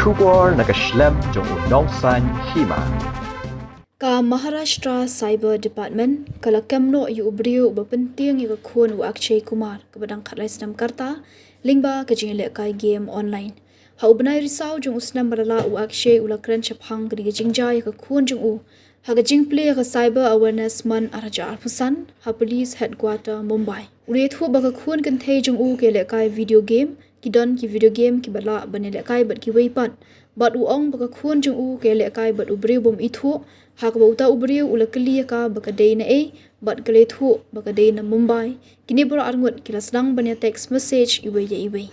Trubor nakaslem jong unong san Hima. Ka Maharashtra Cyber Department kala kemno yu Briew berpenting yu Khun u Akshay Kumar kepadang khatlai senam karta lingba kejing kai game online. Ha ubnai risau jong usnam barala u Akshay ula kren chaphang kedi kejingja yu Khun jong u ha kejing play ka cyber awareness man araja alpusan ha police headquarter Mumbai. Uli thu ba Khun kan thei jong u ke kai video game kidon ki video game ki bala bane kai bat ki weipat bat u ong ba Khun jong u ke kai bat u Briew bom ithu hak bauta Briew ula klia ka baka day na bat kale thu baka day na Mumbai kini bro arngut kila sedang banya text message iwe ya iwe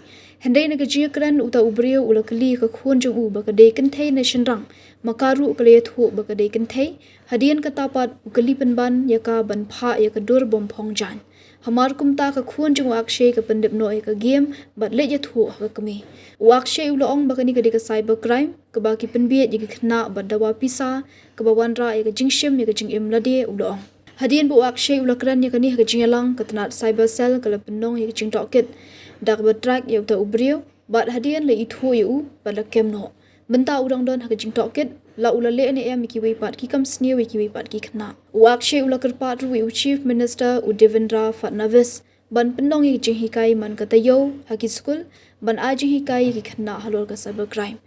hendai na kajia kran uta Briew ula klia ka Khun jong u baka day kan thei na shinrang makaru kale thu baka day kan thei hadian katapat ukali penban ya ka ban Phah ya ka dur bom phong jan Hamar kumta ka Khun jong Akshay ka pendep noi ka game bat le ya thu ka kami Akshay ula ong baka ni ka cyber crime ka baki penbiet ya kena bat dawa pisa ka bawanra ya ka jingshim ya ka jingim lade ula ong hadian bu Akshay ula kran ya ka ni ka jingalang ka tanat cyber cell ka la penong ya ka jing toket dak bat track ya uta Briew bat hadian le ithu ya u bat la kemno benta udang don ha ka jing toket la ula le ne em ki wei pat ki kam snew ki wei pat ki khna Akshay ula kerpat ru chief minister u Devendra Fadnavis ban penong yi jing hikai man ka tayo haki school ban aji hikai ki khna halol ka cyber crime